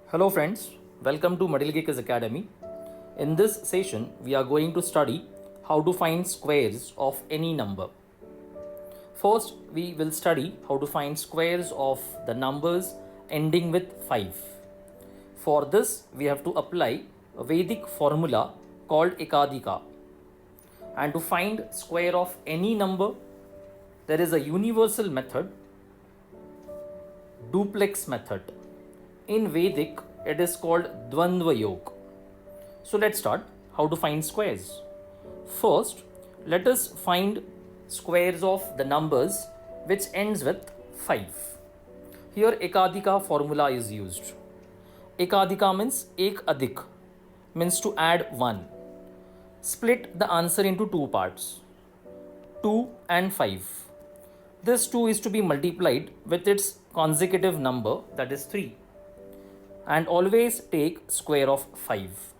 Hello friends, welcome to Madilgeek's Academy. In this session, we are going to study how to find squares of any number. First, we will study how to find squares of the numbers ending with 5. For this, we have to apply a Vedic formula called Ekadika. And to find square of any number, there is a universal method, duplex method. In Vedic, it is called Dvandva Yoga. So let's start how to find squares. First, let us find squares of the numbers which ends with 5. Here Ekadika formula is used. Ekadika means ek adik, means to add 1. Split the answer into two parts, 2 and 5. This 2 is to be multiplied with its consecutive number, that is 3. And always take square of 5.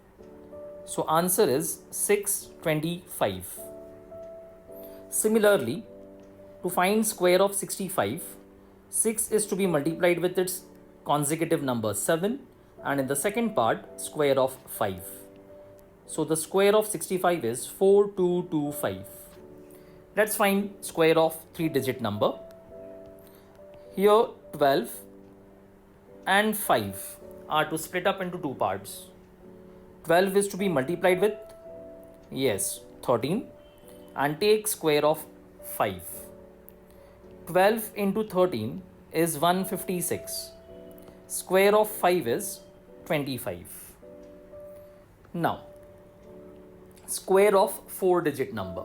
So answer is 625. Similarly, to find square of 65, 6 is to be multiplied with its consecutive number 7, and in the second part square of 5. So the square of 65 is 4225. Let's find square of 3-digit number. Here 12 and 5 are to split up into two parts. 12 is to be multiplied with 13 and take square of 5. 12 into 13 is 156. Square of 5 is 25. Now, square of 4-digit number.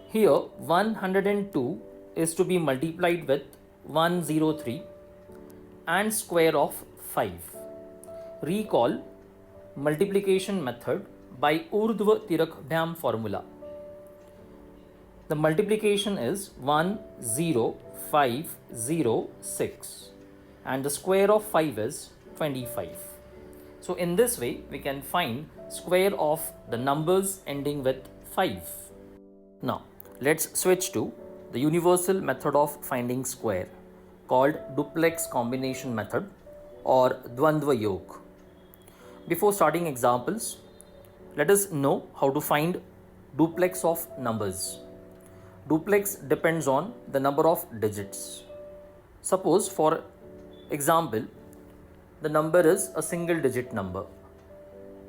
Here 102 is to be multiplied with 103 and square of 5. Recall multiplication method by Urdhva Tirakh formula. The multiplication is 10506 and the square of 5 is 25. So in this way we can find square of the numbers ending with 5. Now let's switch to the universal method of finding square called duplex combination method or Dvandva Yoga. Before starting examples, let us know how to find duplex of numbers. Duplex depends on the number of digits. Suppose for example, the number is a single digit number.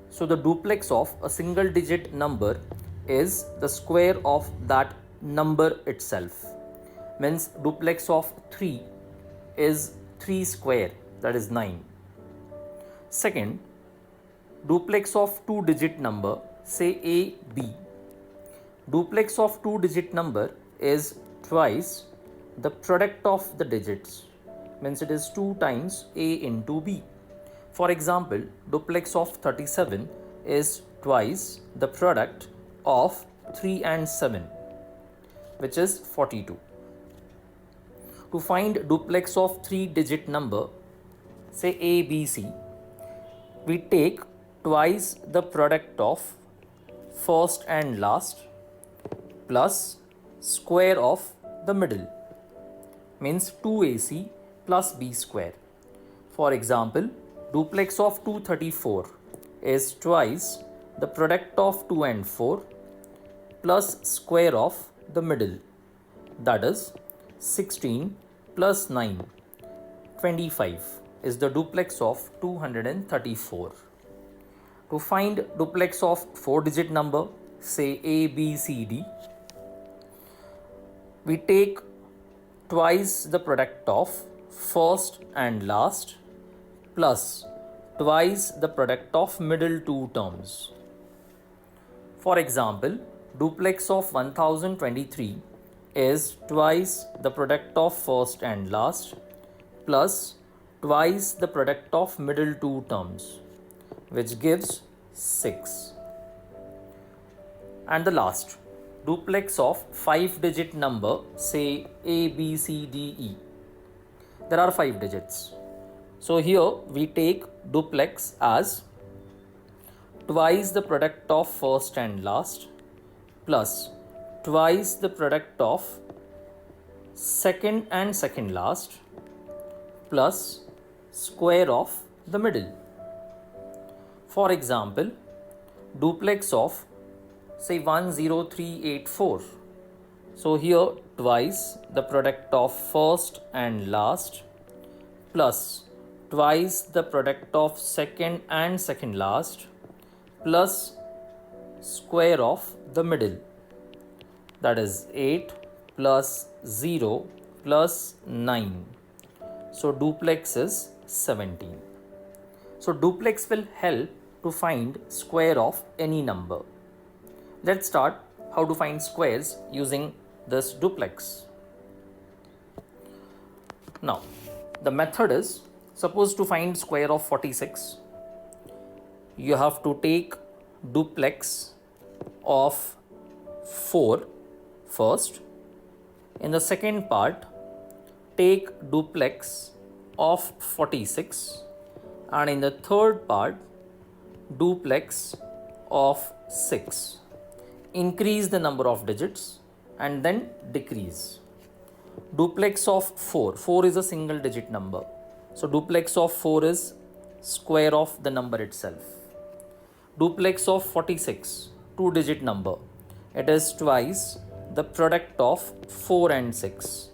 So the duplex of a single digit number is the square of that number itself. Means duplex of 3 is 3 square, that is 9. Second, duplex of 2-digit number, say A, B. Duplex of 2-digit number is twice the product of the digits. Means it is 2 times A into B. For example, duplex of 37 is twice the product of 3 and 7, which is 42. To find duplex of 3-digit number, say A, B, C, we take twice the product of first and last plus square of the middle, means 2AC plus B square. For example, duplex of 234 is twice the product of 2 and 4 plus square of the middle, that is 16 plus 9, 25 is the duplex of 234. To find duplex of 4-digit number, say A, B, C, D, we take twice the product of first and last plus twice the product of middle two terms. For example, duplex of 1023 is twice the product of first and last plus twice the product of middle two terms, which gives 6. And the last, duplex of 5-digit number, say A, B, C, D, E. There are 5 digits. So here we take duplex as twice the product of first and last plus twice the product of second and second last plus square of the middle. For example, duplex of say 10384. So here twice the product of first and last plus twice the product of second and second last plus square of the middle, that is 8 plus 0 plus 9. So duplex is 17. So duplex will help to find square of any number. Let's start how to find squares using this duplex. Now, the method is, suppose to find square of 46, you have to take duplex of 4 first. In the second part, take duplex of 46, and in the third part, duplex of 6. Increase the number of digits and then decrease. Duplex of 4 is a single digit number. So duplex of 4 is square of the number itself. Duplex of 46, 2 digit number. It is twice the product of 4 and 6.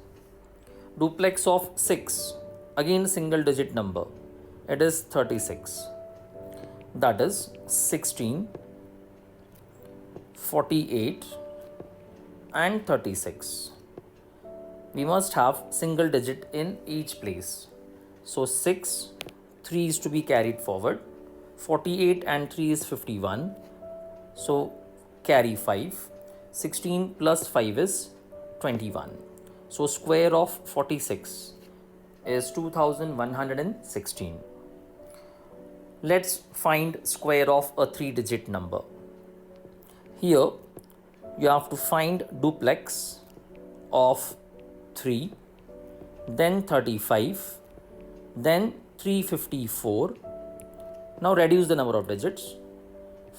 Duplex of 6, again single digit number. It is 36. That is 16, 48 and 36. We must have single digit in each place. So 6, 3 is to be carried forward. 48 and 3 is 51. So carry 5. 16 plus 5 is 21. So square of 46 is 2116. Let's find square of a 3-digit number. Here you have to find duplex of 3, then 35, then 354. Now reduce the number of digits,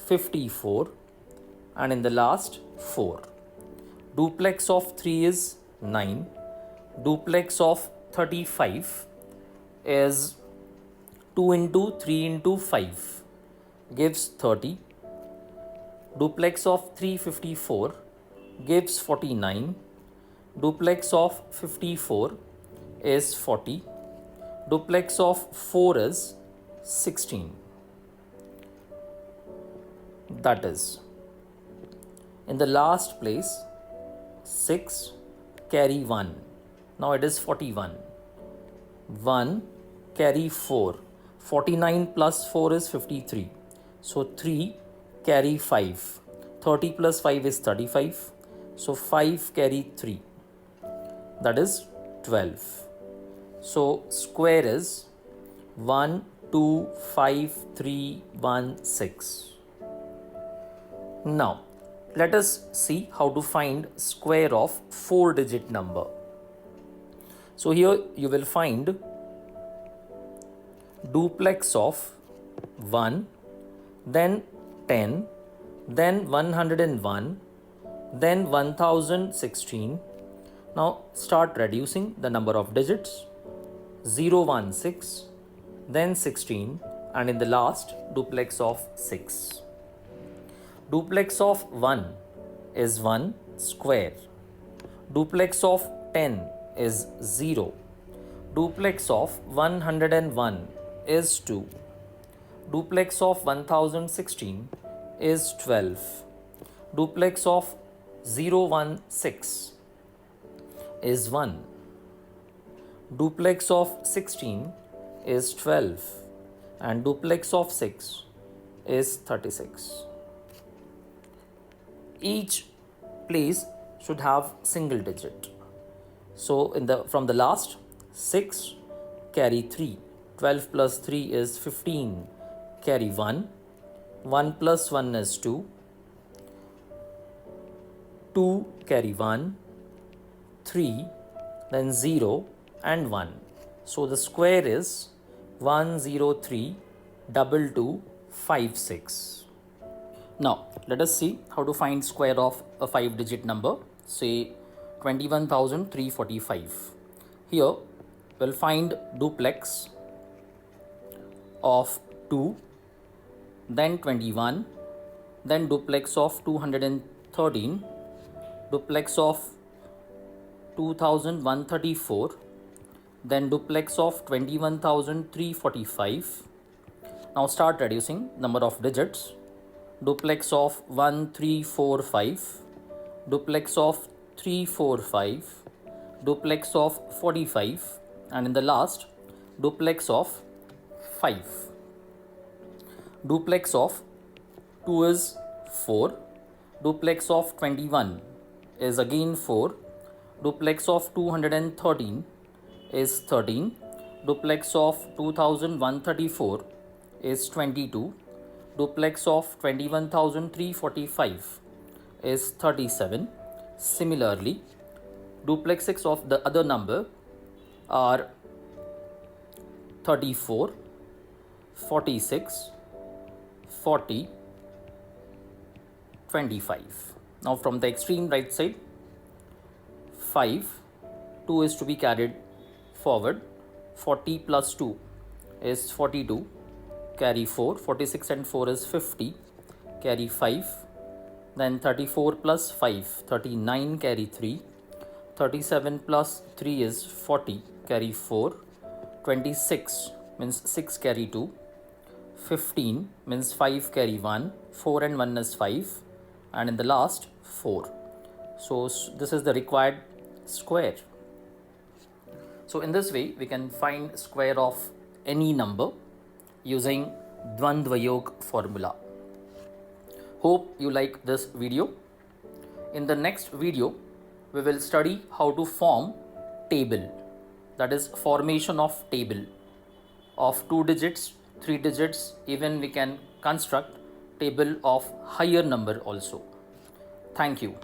54, and in the last 4. Duplex of 3 is 9. Duplex of 35 is 2 into 3 into 5 gives 30. Duplex of 354 gives 49. Duplex of 54 is 40. Duplex of 4 is 16. That is, in the last place, 6 carry 1. Now it is 41. 1 carry 4. 49 plus 4 is 53. So 3 carry 5. 30 plus 5 is 35. So 5 carry 3. That is 12. So square is 1, 2, 5, 3, 1, 6. Now let us see how to find square of 4-digit number. So here you will find duplex of 1, then 10, then 101, then 1016. Now start reducing the number of digits. 016, then 16, and in the last, duplex of 6. Duplex of 1 is 1 square. Duplex of 10 is 0. Duplex of 101 is 2. Duplex of 1016 is 12. Duplex of 016 is 1. Duplex of 16 is 12, and duplex of 6 is 36. Each place should have single digit. So from the last, 6 carry 3. 12 plus 3 is 15. Carry 1. 1 plus 1 is 2. 2 carry 1. 3, then 0 and 1. So the square is 1032256. Now let us see how to find square of a 5-digit number, say 21,345. Here we'll find duplex of 2, then 21, then duplex of 213, duplex of 2134, then duplex of 21,345. Now start reducing number of digits. Duplex of 1345, duplex of 345, duplex of 45, and in the last duplex of 5. Duplex of 2 is 4, duplex of 21 is again 4, duplex of 213 is 13, duplex of 2134 is 22, duplex of 21,345 is 37. Similarly, duplexes of the other number are 34, 46, 40, 25. Now from the extreme right side, 5, 2 is to be carried forward. 40 plus 2 is 42, carry 4, 46 and 4 is 50, carry 5, then 34 plus 5, 39, carry 3, 37 plus 3 is 40, carry 4, 26 means 6, carry 2, 15 means 5, carry 1, 4 and 1 is 5, and in the last 4. So this is the required square. So in this way we can find square of any number using Dvandva Yog formula. Hope you like this video. In the next video, we will study how to form table, that is formation of table of 2 digits, 3 digits, even we can construct table of higher number also. Thank you.